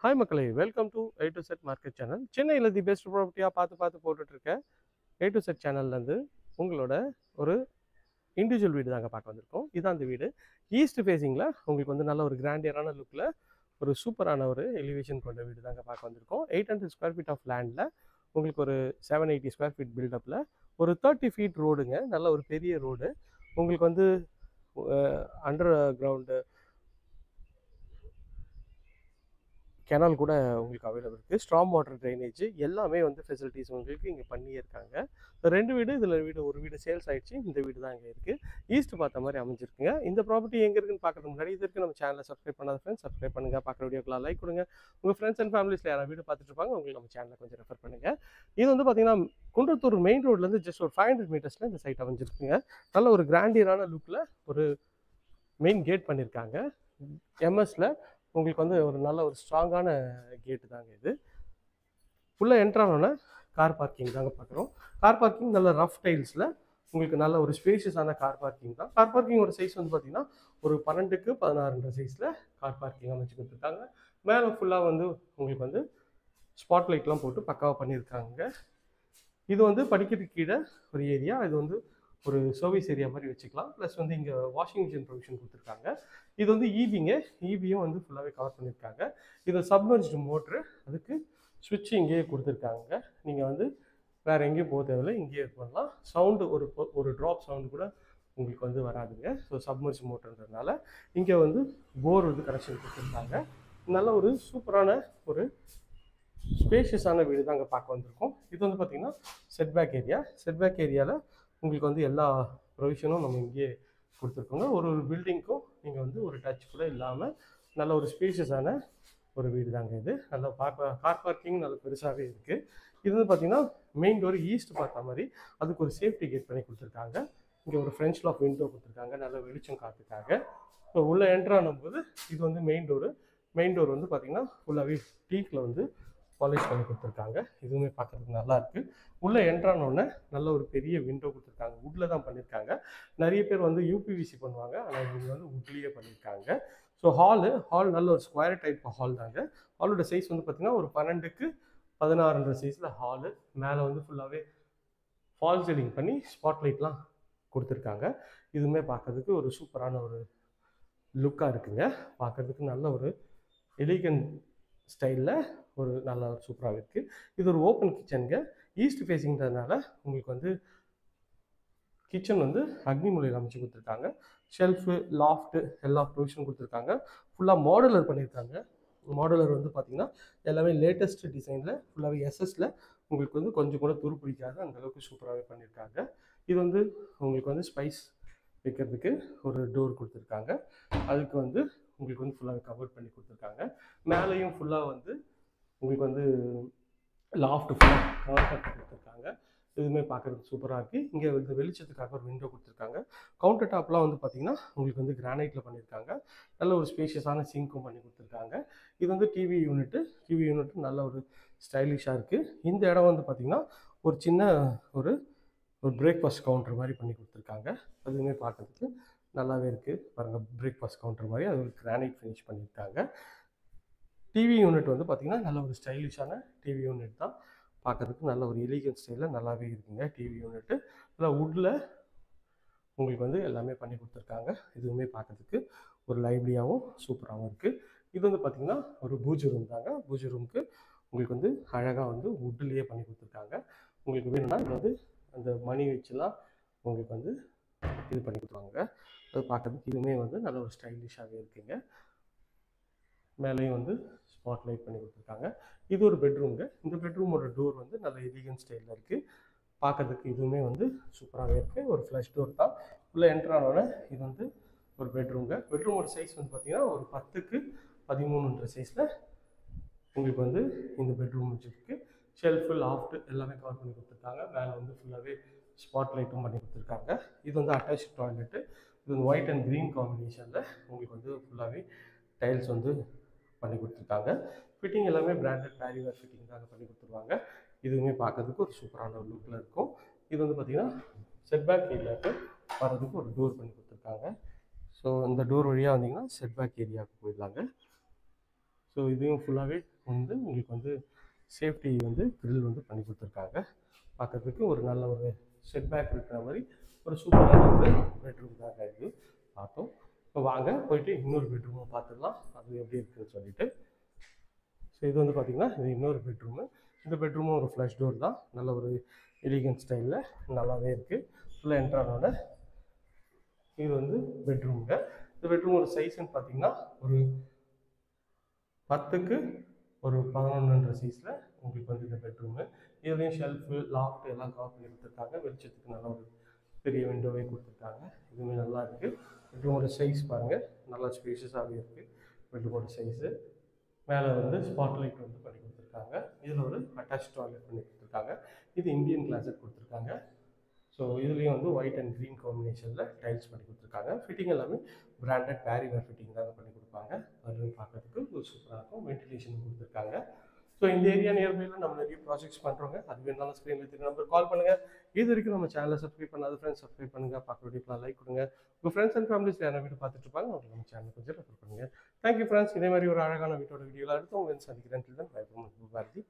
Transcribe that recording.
Hi மக்களே, welcome to A to Z market channel. சென்னையில் the best ப்ராப்பர்ட்டியாக பார்த்து போட்டுட்ருக்க A to Z சேனல்லேருந்து உங்களோட ஒரு இண்டிவிஜுவல் வீடு தாங்க பார்க்க வந்திருக்கோம். இதான் அந்த வீடு. ஈஸ்ட் ஃபேஸிங்கில் உங்களுக்கு வந்து நல்ல ஒரு கிராண்டியரான லுக்கில் ஒரு சூப்பரான ஒரு எலிவேஷன் கொண்ட வீடு தாங்க பார்க்க வந்திருக்கோம். 800 ஸ்கொயர் ஃபீட் ஆஃப் லேண்டில் உங்களுக்கு ஒரு 780 ஸ்கொயர் ஃபீட் பில்டப்பில் ஒரு 30 ஃபீட் ரோடுங்க. நல்ல ஒரு பெரிய ரோடு. உங்களுக்கு வந்து அண்டர் கிரவுண்டு கெனால் கூட உங்களுக்கு அவைலபிள் இருக்குது. ஸ்ட்ராங் வாட்டர் ட்ரைனேஜ் எல்லாமே வந்து ஃபெசிலிட்டிஸ் உங்களுக்கு இங்கே பண்ணியே இருக்காங்க. ரெண்டு வீடு, இதில் ஒரு வீடு சேல்ஸ் ஆகிடுச்சு. இந்த வீடு தான் இங்கே இருக்குது. ஈஸ்ட் பார்த்த மாதிரி அமைஞ்சிருக்குங்க. இந்த ப்ராப்பர்ட்டி எங்கே இருக்குன்னு பார்க்குறதுக்கு முன்னாடி இதற்கு நம்ம சேனலை சப்ஸ்கிரைப் பண்ணாத ஃப்ரெண்ட்ஸ் சப்ஸ்கிரைப் பண்ணுங்கள். பார்க்குற வீடியோக்கெலாம் லைக் கொடுங்க. உங்கள் ஃப்ரெண்ட்ஸ் அண்ட் ஃபேமிலிஸில் யாராவது வீடு பார்த்துட்டு இருப்பாங்க, உங்களுக்கு நம்ம சேனலை கொஞ்சம் ரெஃபர் பண்ணுங்கள். இது வந்து பார்த்தீங்கன்னா குன்றத்தூர் மெயின் ரோட்லேருந்து ஜஸ்ட் ஒரு 500 மீட்டர்ஸில் இந்த சைட் அமைஞ்சிருக்குங்க. நல்ல ஒரு கிராண்டியரான லுக்கில் ஒரு மெயின் கேட் பண்ணியிருக்காங்க. எம்எஸ்ல உங்களுக்கு வந்து ஒரு நல்ல ஒரு ஸ்ட்ராங்கான கேட்டு தாங்க இது. உள்ளே என்ட்ரானோன்னே கார் பார்க்கிங் தாங்க பார்க்குறோம். கார் பார்க்கிங் நல்ல ரஃப் டைல்ஸில் உங்களுக்கு நல்ல ஒரு ஸ்பேஷியஸான கார் பார்க்கிங் தான். கார் பார்க்கிங்கோட சைஸ் வந்து பார்த்தீங்கன்னா ஒரு 12க்கு 16 சைஸில் கார் பார்க்கிங் அமைச்சு கொடுத்துருக்காங்க. மேலே ஃபுல்லாக வந்து உங்களுக்கு வந்து ஸ்பாட் லைட்லாம் போட்டு பக்காவாக பண்ணியிருக்காங்க. இது வந்து படிக்கிறதுக்கு கீழே ஒரு ஏரியா. இது வந்து ஒரு சர்வீஸ் ஏரியா மாதிரி வச்சுக்கலாம். ப்ளஸ் வந்து இங்கே வாஷிங் மிஷின் ப்ரொவிஷன் கொடுத்துருக்காங்க. இது வந்து ஈபியும் வந்து ஃபுல்லாகவே கவர் பண்ணியிருக்காங்க. இது சப்மர்ஜ்டு மோட்ரு, அதுக்கு ஸ்விட்ச் இங்கேயே கொடுத்துருக்காங்க. நீங்கள் வந்து வேறு எங்கேயும் போக தேவையில்லை, இங்கேயே இது பண்ணலாம். சவுண்டு ஒரு ட்ராப் சவுண்டு கூட உங்களுக்கு வந்து வராதுங்க. ஸோ சப்மர்ஜ் மோட்டர்ன்றதுனால இங்கே வந்து போர் வந்து கனெக்ஷன் கொடுத்துருக்காங்க. நல்ல ஒரு சூப்பரான ஒரு ஸ்பேஷியஸான வீடு தான் அங்கே பார்க்க வந்திருக்கோம். இது வந்து பார்த்திங்கன்னா செட்பேக் ஏரியாவில் உங்களுக்கு வந்து எல்லா ப்ரொவிஷனும் நம்ம இங்கேயே கொடுத்துருக்கோங்க. ஒரு பில்டிங்க்கும் நீங்கள் வந்து ஒரு டச் கூட இல்லாமல் நல்ல ஒரு ஸ்பேஷியஸான ஒரு வீடு தாங்க இது. நல்ல கார் பார்க்கிங் நல்ல பெருசாகவே இருக்குது. இது வந்து பார்த்திங்கன்னா மெயின் டோர் ஈஸ்ட் பார்த்த மாதிரி அதுக்கு ஒரு சேஃப்டி கேட் பண்ணி கொடுத்துருக்காங்க. இங்கே ஒரு ஃப்ரெஞ்ச் லாக் விண்டோ கொடுத்துருக்காங்க நல்ல வெளிச்சம் காற்றுக்காக. ஸோ உள்ளே என்ட்ரானும் போது இது வந்து மெயின் டோர் வந்து பார்த்திங்கன்னா ஃபுல்லாகவே டீக்கில் வந்து பாலிஷ் பண்ணி கொடுத்துருக்காங்க. இதுவுமே பார்க்குறதுக்கு நல்லா இருக்குது. உள்ளே என்ட்ரானோடனே நல்ல ஒரு பெரிய விண்டோ கொடுத்துருக்காங்க. வுட்டில் தான் பண்ணியிருக்காங்க. நிறைய பேர் வந்து யூபிவிசி பண்ணுவாங்க, ஆனால் இவங்க வந்து வுட்லேயே பண்ணியிருக்காங்க. ஸோ ஹால் நல்ல ஒரு ஸ்கொயர் டைப் ஹால் தாங்க. ஹாலோட சைஸ் வந்து பார்த்திங்கன்னா ஒரு 12க்கு 16 சைஸில் ஹாலு. மேலே வந்து ஃபுல்லாகவே ஃபால் சீலிங் பண்ணி ஸ்பாட் லைட்லாம் கொடுத்துருக்காங்க. இதுவுமே பார்க்குறதுக்கு ஒரு சூப்பரான ஒரு லுக்காக இருக்குங்க. பார்க்குறதுக்கு நல்ல ஒரு எலிகன்ட் ஸ்டைலில் ஒரு நல்ல ஒரு சூப்பராக இருக்குது. இது ஒரு ஓப்பன் கிச்சனுங்க. ஈஸ்ட் ஃபேஸிங்கிறதுனால உங்களுக்கு வந்து கிச்சன் வந்து அக்னி மூலையில் அமைச்சு கொடுத்துருக்காங்க. ஷெல்ஃபு, லாஃப்ட்டு எல்லா ப்ரொவிஷனும் கொடுத்துருக்காங்க. ஃபுல்லாக மாடுலர் பண்ணியிருக்காங்க. மாடுலர் வந்து பார்த்திங்கன்னா எல்லாமே லேட்டஸ்ட் டிசைனில் ஃபுல்லாகவே எஸ்எஸ்ல உங்களுக்கு வந்து கொஞ்சம் கூட துரு பிடிக்காது அந்தளவுக்கு சூப்பராகவே பண்ணியிருக்காங்க. இது வந்து உங்களுக்கு வந்து ஸ்பைஸ் வைக்கிறதுக்கு ஒரு டோர் கொடுத்துருக்காங்க. அதுக்கு வந்து உங்களுக்கு வந்து ஃபுல்லாக கவர் பண்ணி கொடுத்துருக்காங்க. மேலேயும் ஃபுல்லாக வந்து உங்களுக்கு வந்து லாஃப்ட் ஃபுல்லாக கவர் பண்ணி கொடுத்துருக்காங்க. இதுவுமே பார்க்குறதுக்கு சூப்பராக இருக்குது. இங்கே வந்து வெளிச்சத்துக்காக ஒரு விண்டோ கொடுத்துருக்காங்க. கவுண்டர் டாப்லாம் வந்து பார்த்திங்கன்னா உங்களுக்கு வந்து கிரானைட்டில் பண்ணியிருக்காங்க. நல்ல ஒரு ஸ்பேஷியஸான சிங்க்கும் பண்ணி கொடுத்துருக்காங்க. இது வந்து டிவி யூனிட்டு நல்ல ஒரு ஸ்டைலிஷாக இருக்குது. இந்த இடம் வந்து பார்த்திங்கன்னா ஒரு சின்ன ஒரு பிரேக்ஃபாஸ்ட் கவுண்டர் மாதிரி பண்ணி கொடுத்துருக்காங்க. அதுவுமே பார்க்குறதுக்கு நல்லாவே இருக்குது. பாருங்கள், பிரேக்ஃபாஸ்ட் கவுண்டர் மாதிரி அது ஒரு கிரானைட் ஃபினிஷ் பண்ணியிருக்காங்க. டிவி யூனிட் வந்து பார்த்திங்கன்னா நல்ல ஒரு ஸ்டைலிஷான டிவி யூனிட் தான். பார்க்குறதுக்கு நல்ல ஒரு எலிகன்ட் ஸ்டைலில் நல்லாவே இருக்குங்க டிவி யூனிட்டு. நல்லா வுட்டில் உங்களுக்கு வந்து எல்லாமே பண்ணி கொடுத்துருக்காங்க. இதுவுமே பார்க்குறதுக்கு ஒரு லைவ்லியாகவும் சூப்பராகவும் இருக்குது. இது வந்து பார்த்திங்கன்னா ஒரு பூஜை ரூம் தாங்க. பூஜை ரூமுக்கு உங்களுக்கு வந்து அழகாக வந்து வுட்லேயே பண்ணி கொடுத்துருக்காங்க. உங்களுக்கு வேணும்னா இது வந்து அந்த மணி வச்சுலாம் உங்களுக்கு வந்து இது பண்ணி கொடுத்துருவாங்க. அது பார்க்குறதுக்கு இதுவுமே வந்து நல்ல ஒரு ஸ்டைலிஷாகவே இருக்குங்க. மேலேயும் வந்து ஸ்பாட் லைட் பண்ணி கொடுத்துருக்காங்க. இது ஒரு பெட்ரூம்ங்க. இந்த பெட்ரூமோட டோர் வந்து நல்ல எலிகன்ட் ஸ்டைலில் இருக்குது. பார்க்கறதுக்கு இதுவுமே வந்து சூப்பராகவே இருக்குது. ஒரு ஃப்ளஷ் டோர் தான். உள்ளே என்ட்ரானோட இது வந்து ஒரு பெட்ரூம்ங்க. பெட்ரூமோட சைஸ் வந்து பார்த்திங்கன்னா ஒரு 10க்கு 13 சைஸில் உங்களுக்கு வந்து இந்த பெட்ரூம் வச்சுருக்கு. ஷெல்ஃபு, லாஃப்ட்டு எல்லாமே கவர் பண்ணி கொடுத்துருக்காங்க. மேலே வந்து ஃபுல்லாகவே ஸ்பாட் லைட்டும் பண்ணி கொடுத்துருக்காங்க. இது வந்து அட்டாச் டாய்லெட்டு. இது வந்து ஒயிட் அண்ட் க்ரீன் காம்பினேஷனில் உங்களுக்கு வந்து ஃபுல்லாகவே டைல்ஸ் வந்து பண்ணி கொடுத்துருக்காங்க. ஃபிட்டிங் எல்லாமே பிராண்டட் பேரிவேர் ஃபிட்டிங் தாங்க பண்ணி கொடுத்துருவாங்க. இதுவுமே பார்க்கறதுக்கு ஒரு சூப்பரான ஒரு லுக்கில் இருக்கும். இது வந்து பார்த்திங்கன்னா செட்பேக் ஏரியாவுக்கு வர்றதுக்கு ஒரு டோர் பண்ணி கொடுத்துருக்காங்க. ஸோ இந்த டோர் வழியாக வந்தீங்கன்னா செட்பேக் ஏரியாவுக்கு போயிடலாங்க. ஸோ இதையும் ஃபுல்லாகவே வந்து உங்களுக்கு வந்து சேஃப்டி வந்து கிரில் வந்து பண்ணி கொடுத்துருக்காங்க. பார்க்கறதுக்கு ஒரு நல்ல ஒரு செட் பேக் இருக்கிற மாதிரி ஒரு சூப்பரான ஒரு பெட்ரூம் தாங்க இது பார்த்தோம். இப்போ வாங்க போயிட்டு இன்னொரு பெட்ரூமை பார்த்துடலாம் அது எப்படி இருக்குதுன்னு சொல்லிட்டு. ஸோ இது வந்து பார்த்திங்கன்னா இது இன்னொரு பெட்ரூமு. இந்த பெட்ரூமும் ஒரு ஃப்ளஷ் டோர் தான், நல்ல ஒரு எலிகன்ட் ஸ்டைலில் நல்லாவே இருக்குது. ஃபுல்லாக என்ட்ரானோட இது வந்து பெட்ரூமுங்க. இந்த பெட்ரூம் ஒரு சைஸ்ன்னு பார்த்தீங்கன்னா ஒரு 10க்கு ஒரு 11ன்ற சைஸில் உங்களுக்கு வந்து இந்த பெட்ரூமு. இதுலேயும் ஷெல்ஃபு லாஃப்ட் எல்லாம் கவர் பண்ணி கொடுத்துருக்காங்க. வெளிச்சத்துக்கு நல்ல ஒரு பெரிய விண்டோவே கொடுத்துருக்காங்க. இதுவுமே நல்லா இருக்குது. பெட்ரூமோட சைஸ் பாருங்கள், நல்லா ஸ்பேஷியஸாகவே இருக்குது பெட்ரூமோட சைஸு. மேலே வந்து ஸ்பாட் லைட் வந்து பண்ணி கொடுத்துருக்காங்க. இதில் ஒரு அட்டாச் டாய்லெட் பண்ணி கொடுத்துருக்காங்க. இது இந்தியன் கிளாஸட் கொடுத்துருக்காங்க. ஸோ இதுலேயும் வந்து ஒயிட் அண்ட் க்ரீன் காம்பினேஷனில் டைல்ஸ் பண்ணி கொடுத்துருக்காங்க. ஃபிட்டிங் எல்லாமே பிராண்டட் பேரிவேர் ஃபிட்டிங் தாங்க பண்ணி கொடுப்பாங்க. அதுவும் பார்க்கறதுக்கு ஒரு சூப்பராக இருக்கும். வென்டிலேஷன் கொடுத்துருக்காங்க. ஸோ இந்த ஏரியா நியர்பையில் நம்ம நிறைய ப்ராஜெக்ட்ஸ் பண்ணுறோங்க. அது வேணாலும் ஸ்க்ரீனில் தெரியும் நம்பர் கால் பண்ணுங்கள். இது வரைக்கும் நம்ம சேனலை சப்ஸ்கிரைப் பண்ணாத ஃப்ரெண்ட்ஸ் சப்ஸ்கிரைப் பண்ணுங்கள். பார்க்க வீடியோக்கெலாம் லைக் கொடுங்க. உங்கள் ஃப்ரெண்ட்ஸ் அண்ட் ஃபேமிலிஸ் யாரும் வீடியோ பார்த்துட்டு இருப்பாங்க, அவங்களுக்கு நம்ம சேனலை கொஞ்சம் ரெஃபர் பண்ணுங்கள். Thank you friends. இதே மாதிரி ஒரு அழகான வீட்டோட வீடியோவில் அடுத்து உங்கள் சந்திக்கிறேன். பாரதி.